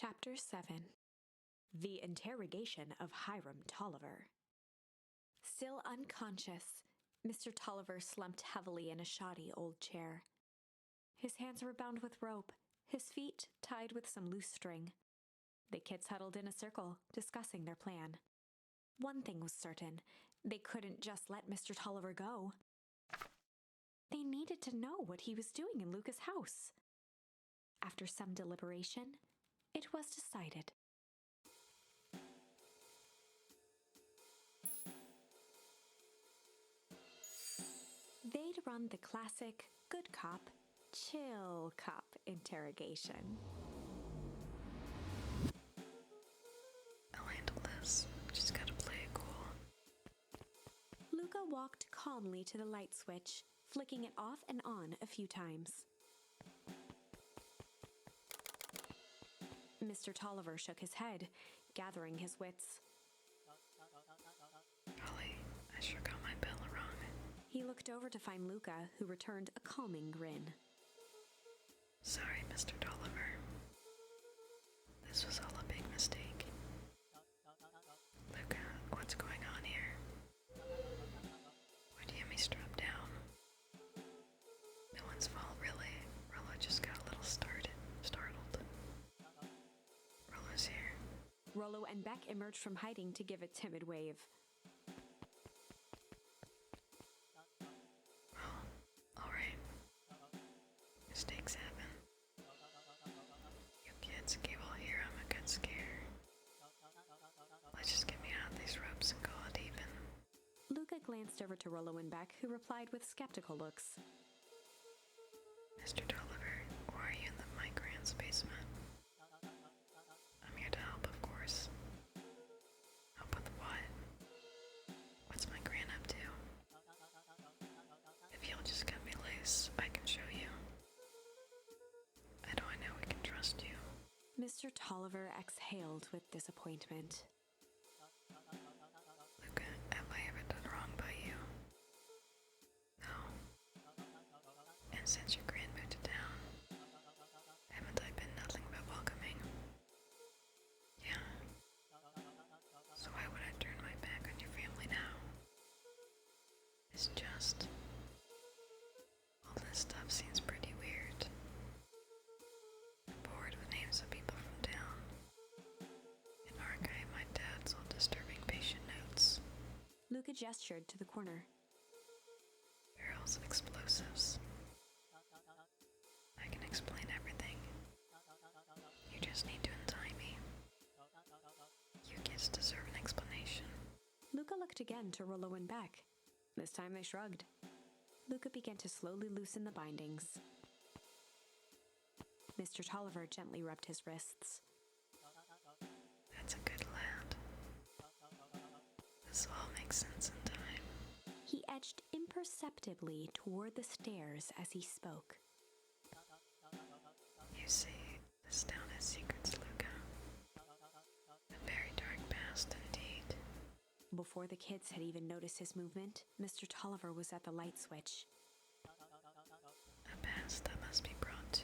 Chapter 7. The Interrogation of Hiram Tolliver. Still unconscious, Mr. Tolliver slumped heavily in a shoddy old chair. His hands were bound with rope, his feet tied with some loose string. The kids huddled in a circle, discussing their plan. One thing was certain, they couldn't just let Mr. Tolliver go. They needed to know what he was doing in Luca's house. After some deliberation, it was decided. They'd run the classic good cop, chill cop interrogation. I'll handle this. Just gotta play it cool. Luca walked calmly to the light switch, flicking it off and on a few times. Mr. Tolliver shook his head, gathering his wits. Golly, I sure got my bell wrong. He looked over to find Luca, who returned a calming grin. Sorry, Mr. Tolliver. This was all a big mistake. Luca, what's going on here? Why do you have me strapped down? No one's fault, really. Rollo just got a little startled. Rollo's here. Rollo and Beck emerged from hiding to give a timid wave. Well, alright. Mistakes happen. You kids gave all Hiram a good scare. Let's just get me out of these ropes and call it even. Luca glanced over to Rollo and Beck, who replied with skeptical looks. Mr. Tolliver, why are you in my grand's basement? I'm here to help, of course. Help with what? What's my gran up to? If you'll just cut me loose, I can show you. How do I know we can trust you? Mr. Tolliver exhaled with disappointment. Luca, have I ever done wrong by you? No. And since your gran moved to town, haven't I been nothing but welcoming? Yeah. So why would I turn my back on your family now? It's just... all this stuff seems pretty weird. I'm bored with names of people from town. And archive my dad's old disturbing patient notes. Luca gestured to the corner. Barrels of explosives. I can explain everything. You just need to untie me. You kids deserve an explanation. Luca looked again to Rollo and Beck. This time they shrugged. Luca began to slowly loosen the bindings. Mr. Tolliver gently rubbed his wrists. That's a good lad. This all makes sense in time. He edged imperceptibly toward the stairs as he spoke. You see, this town has secrets, Luca. A very dark past indeed. Before the kids had even noticed his movement, Mr. Tolliver was at the light switch. A past that must be brought to.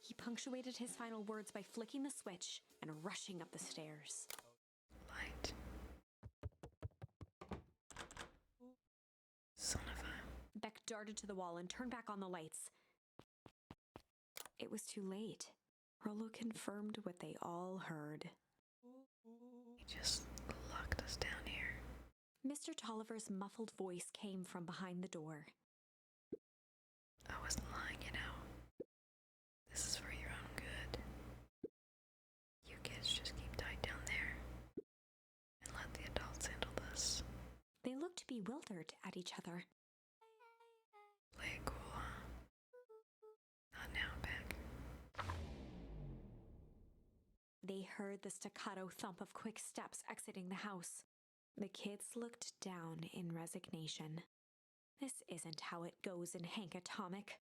He punctuated his final words by flicking the switch and rushing up the stairs. Light. Son of a... Beck darted to the wall and turned back on the lights. It was too late. Rollo confirmed what they all heard. He just locked us down here. Mr. Tolliver's muffled voice came from behind the door. I wasn't lying, you know. This is for your own good. You kids just keep tight down there. And let the adults handle this. They looked bewildered at each other. Play it cool, huh? Not now, Beck. They heard the staccato thump of quick steps exiting the house. The kids looked down in resignation. This isn't how it goes in Hank Atomic.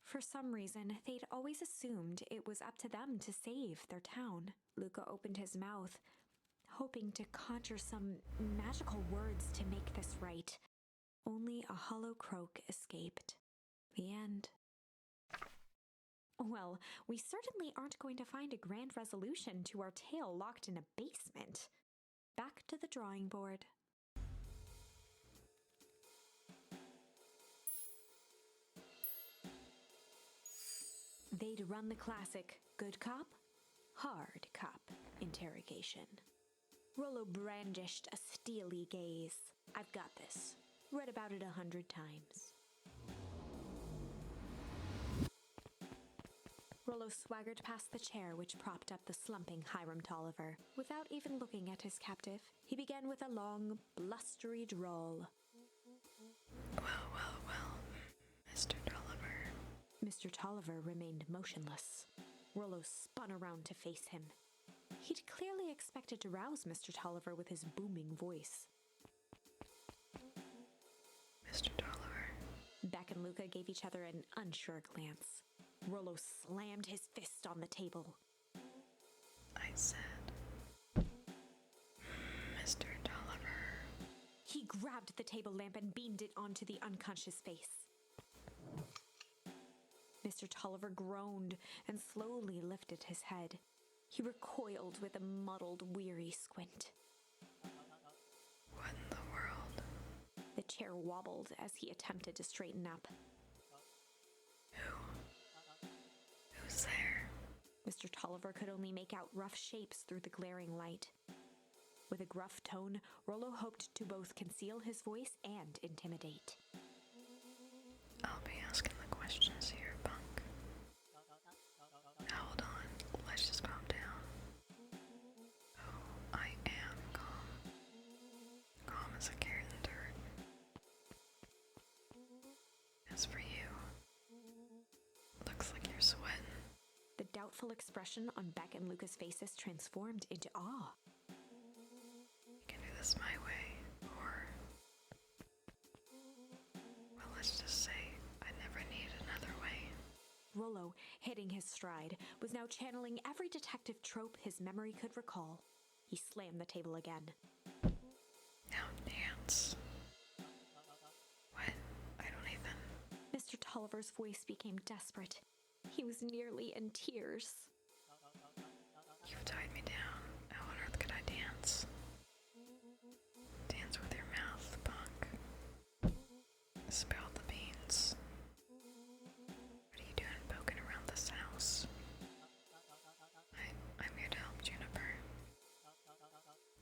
For some reason, they'd always assumed it was up to them to save their town. Luca opened his mouth, hoping to conjure some magical words to make this right. Only a hollow croak escaped. The end. Well, we certainly aren't going to find a grand resolution to our tale locked in a basement. Back to the drawing board. They'd run the classic good cop, hard cop interrogation. Rollo brandished a steely gaze. I've got this. Read about it 100 times. Rollo swaggered past the chair which propped up the slumping Hiram Tolliver. Without even looking at his captive, he began with a long, blustery drawl. Well, Mr. Tolliver. Mr. Tolliver remained motionless. Rollo spun around to face him. He'd clearly expected to rouse Mr. Tolliver with his booming voice. Mr. Tolliver. Beck and Luca gave each other an unsure glance. Rollo slammed his fist on the table. I said, Mr. Tolliver. He grabbed the table lamp and beamed it onto the unconscious face. Mr. Tolliver groaned and slowly lifted his head. He recoiled with a muddled, weary squint. What in the world? The chair wobbled as he attempted to straighten up. Who's there? Mr. Tolliver could only make out rough shapes through the glaring light. With a gruff tone, Rollo hoped to both conceal his voice and intimidate. I'll be asking the questions here, punk. Now hold on, let's just calm down. Oh, I am calm. Calm as a carrot in the dirt. As for you, looks like you're sweating. The doubtful expression on Beck and Luca's faces transformed into awe. You can do this my way, or... well, let's just say I never need another way. Rollo, hitting his stride, was now channeling every detective trope his memory could recall. He slammed the table again. Now dance. What? I don't even... Mr. Tolliver's voice became desperate. He was nearly in tears. You've tied me down. How on earth could I dance? Dance with your mouth, punk. Spill the beans. What are you doing poking around this house? I'm here to help Juniper.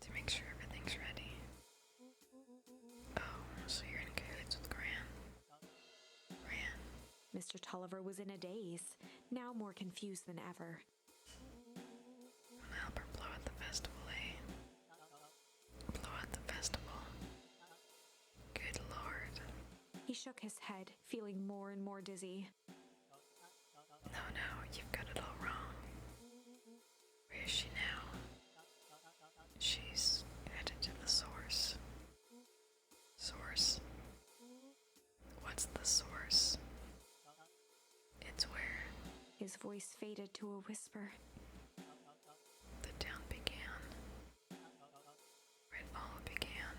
To make sure everything's ready. Oh, so you're in cahoots with Gran. Gran. Mr. Tolliver was in a daze, now more confused than ever. I'll help her blow at the festival, eh? Blow at the festival. Good Lord. He shook his head, feeling more and more dizzy. No, you've got it all wrong. Where is she now? She's headed to the source. Source? What's the source? It's where His voice faded to a whisper. the town began. Where it all began.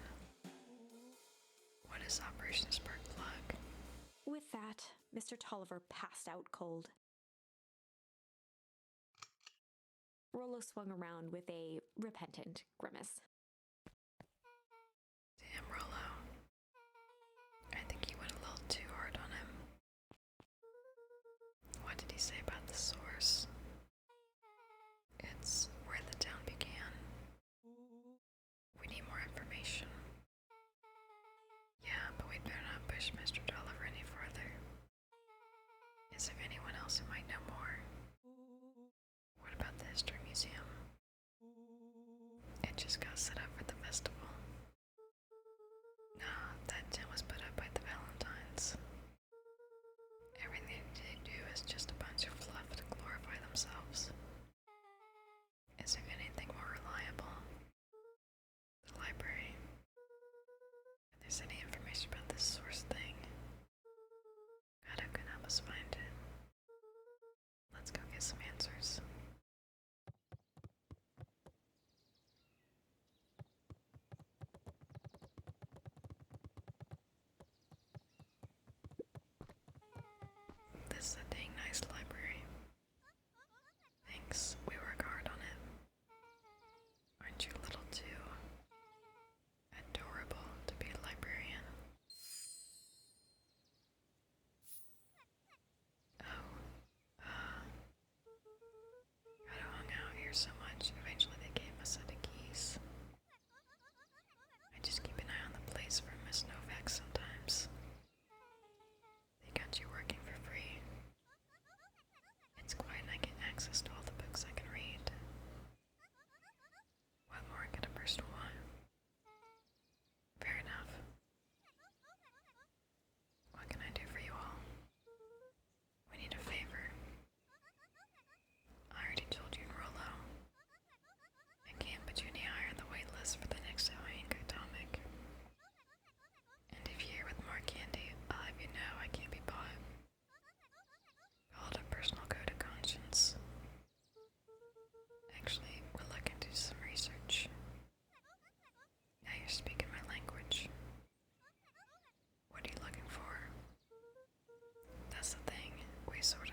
What is Operation Spark Plug? With that, Mr. Tolliver passed out cold. Rollo swung around with a repentant grimace. Damn, Rollo. I think he went a little too hard on him. What did he say about the source? It's where the town began. We need more information. Yeah, but we'd better not push Mr. Tolliver any further. Is there anyone else who might know more? What about the History Museum? It just got set up for the festival. Nah, that tent was put up by the Valentines. Everything they do is just a bunch of fluff to glorify themselves. Is there anything more reliable? The library. If there's any information about this source thing, God, who can help us find it? Let's go get some answers. This is a dang nice library. here so much, eventually they gave us a set of keys. I just keep an eye on the place for Miss Novak sometimes. They got you working for free. It's quiet and I get access to all the books I can read. What more could a person want? Fair enough. What can I do for you all? We need a favor. I already told you in Rollo. I can't put you any higher on the wait list for the next Halloween comic. And if you're here with more candy, I'll have you know I can't be bought. Hold a personal code of conscience. Actually, we'll look into some research. Now you're speaking my language. What are you looking for? That's the thing, we sort